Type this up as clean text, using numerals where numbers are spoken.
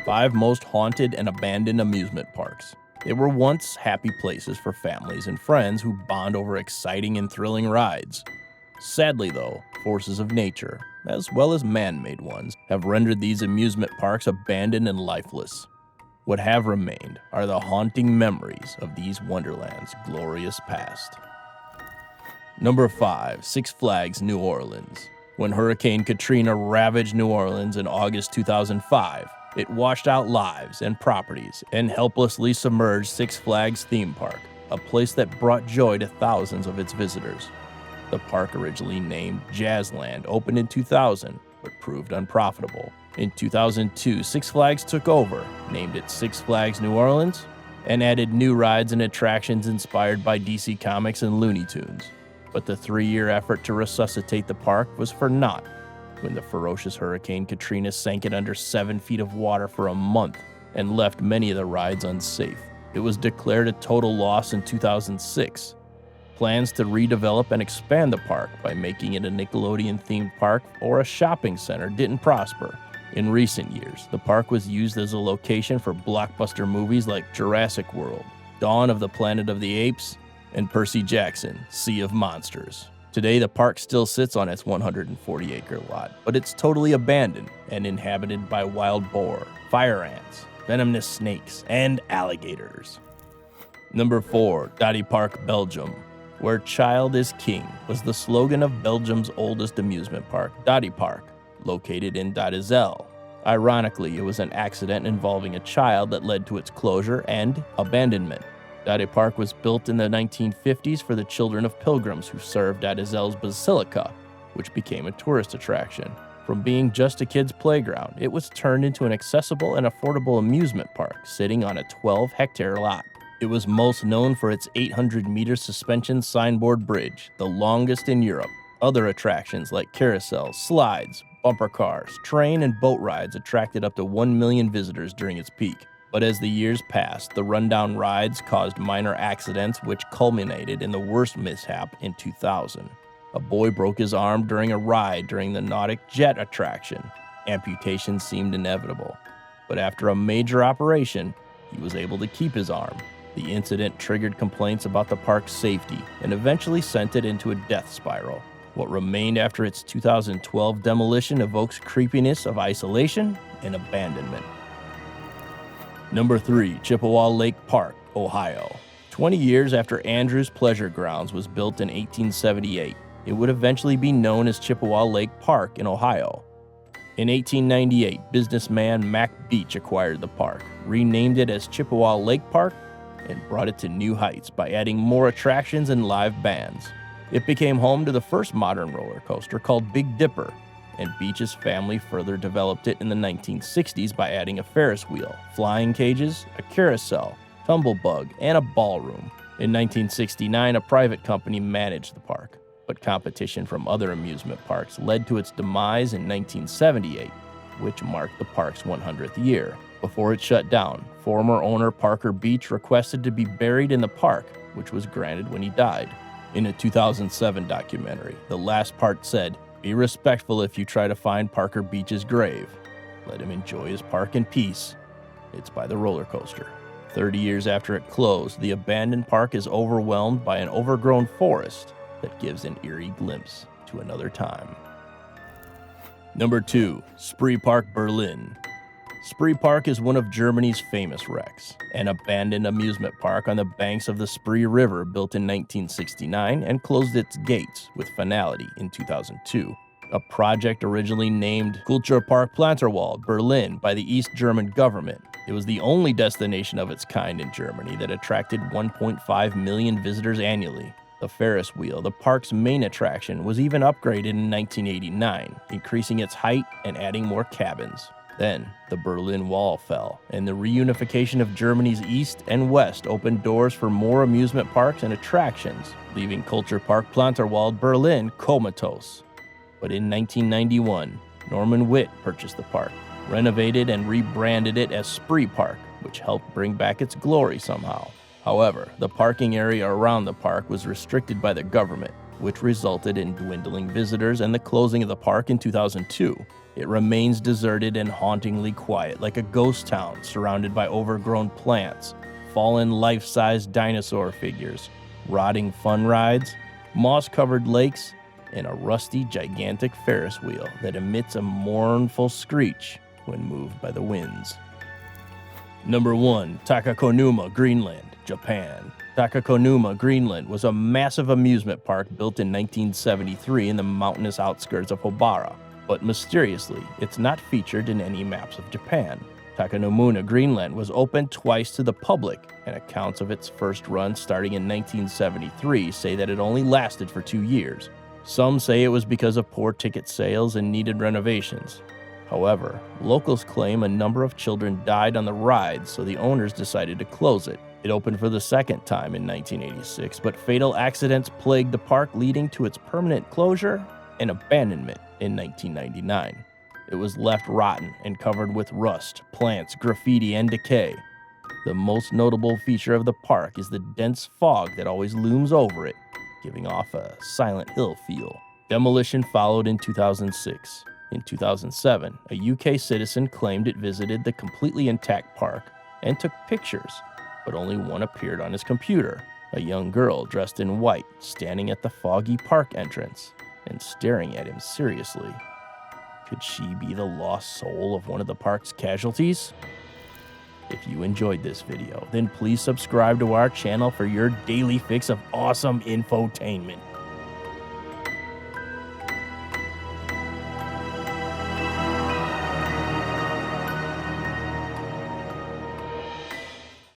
5 most haunted and abandoned amusement parks. They were once happy places for families and friends who bond over exciting and thrilling rides. Sadly, though, forces of nature, as well as man-made ones, have rendered these amusement parks abandoned and lifeless. What have remained are the haunting memories of these Wonderland's glorious past. Number 5. Six Flags New Orleans. When Hurricane Katrina ravaged New Orleans in August 2005, it washed out lives and properties and helplessly submerged Six Flags theme park, a place that brought joy to thousands of its visitors. The park, originally named Jazzland, opened in 2000, but proved unprofitable. In 2002, Six Flags took over, named it Six Flags New Orleans, and added new rides and attractions inspired by DC Comics and Looney Tunes. But the 3-year effort to resuscitate the park was for naught when the ferocious Hurricane Katrina sank it under 7 feet of water for a month and left many of the rides unsafe. It was declared a total loss in 2006. Plans to redevelop and expand the park by making it a Nickelodeon-themed park or a shopping center didn't prosper. In recent years, the park was used as a location for blockbuster movies like Jurassic World, Dawn of the Planet of the Apes, and Percy Jackson, Sea of Monsters. Today, the park still sits on its 140-acre lot, but it's totally abandoned and inhabited by wild boar, fire ants, venomous snakes, and alligators. Number 4. Dadi Park, Belgium. Where child is king was the slogan of Belgium's oldest amusement park, Dadi Park, located in Dadizel. Ironically, it was an accident involving a child that led to its closure and abandonment. Dadi Park was built in the 1950s for the children of pilgrims who served Dadizel's Basilica, which became a tourist attraction. From being just a kid's playground, it was turned into an accessible and affordable amusement park sitting on a 12-hectare lot. It was most known for its 800-meter suspension signboard bridge, the longest in Europe. Other attractions like carousels, slides, bumper cars, train and boat rides attracted up to 1 million visitors during its peak. But as the years passed, the rundown rides caused minor accidents which culminated in the worst mishap in 2000. A boy broke his arm during a ride during the Nautic Jet attraction. Amputation seemed inevitable, but after a major operation, he was able to keep his arm. The incident triggered complaints about the park's safety and eventually sent it into a death spiral. What remained after its 2012 demolition evokes creepiness of isolation and abandonment. Number 3. Chippewa Lake Park, Ohio. 20 years after Andrews Pleasure Grounds was built in 1878, it would eventually be known as Chippewa Lake Park in Ohio. In 1898, businessman Mac Beach acquired the park, renamed it as Chippewa Lake Park, and brought it to new heights by adding more attractions and live bands. It became home to the first modern roller coaster called Big Dipper, and Beach's family further developed it in the 1960s by adding a Ferris wheel, flying cages, a carousel, tumblebug, and a ballroom. In 1969, a private company managed the park, but competition from other amusement parks led to its demise in 1978, which marked the park's 100th year. Before it shut down, former owner Parker Beach requested to be buried in the park, which was granted when he died. In a 2007 documentary, the last part said, "Be respectful if you try to find Parker Beach's grave. Let him enjoy his park in peace. It's by the roller coaster." 30 years after it closed, the abandoned park is overwhelmed by an overgrown forest that gives an eerie glimpse to another time. Number 2. Spree Park, Berlin. Spree Park is one of Germany's famous wrecks, an abandoned amusement park on the banks of the Spree River built in 1969 and closed its gates with finality in 2002. A project originally named Kulturpark Planterwald, Berlin by the East German government. It was the only destination of its kind in Germany that attracted 1.5 million visitors annually. The Ferris wheel, the park's main attraction, was even upgraded in 1989, increasing its height and adding more cabins. Then, the Berlin Wall fell, and the reunification of Germany's east and west opened doors for more amusement parks and attractions, leaving Kulturpark Planterwald, Berlin comatose. But in 1991, Norman Witt purchased the park, renovated and rebranded it as Spree Park, which helped bring back its glory somehow. However, the parking area around the park was restricted by the government, which resulted in dwindling visitors and the closing of the park in 2002. It remains deserted and hauntingly quiet, like a ghost town surrounded by overgrown plants, fallen life-size dinosaur figures, rotting fun rides, moss-covered lakes, and a rusty, gigantic Ferris wheel that emits a mournful screech when moved by the winds. Number 1. Takakonuma, Greenland, Japan. Takakonuma, Greenland was a massive amusement park built in 1973 in the mountainous outskirts of Hobara, but mysteriously, it's not featured in any maps of Japan. Takanomuna, Greenland was opened twice to the public, and accounts of its first run starting in 1973 say that it only lasted for 2 years. Some say it was because of poor ticket sales and needed renovations. However, locals claim a number of children died on the ride, so the owners decided to close it. It opened for the second time in 1986, but fatal accidents plagued the park, leading to its permanent closure and abandonment in 1999. It was left rotten and covered with rust, plants, graffiti, and decay. The most notable feature of the park is the dense fog that always looms over it, giving off a Silent Hill feel. Demolition followed in 2006. In 2007, a UK citizen claimed it visited the completely intact park and took pictures, but only one appeared on his computer. A young girl dressed in white, standing at the foggy park entrance and staring at him seriously. Could she be the lost soul of one of the park's casualties? If you enjoyed this video, then please subscribe to our channel for your daily fix of awesome infotainment.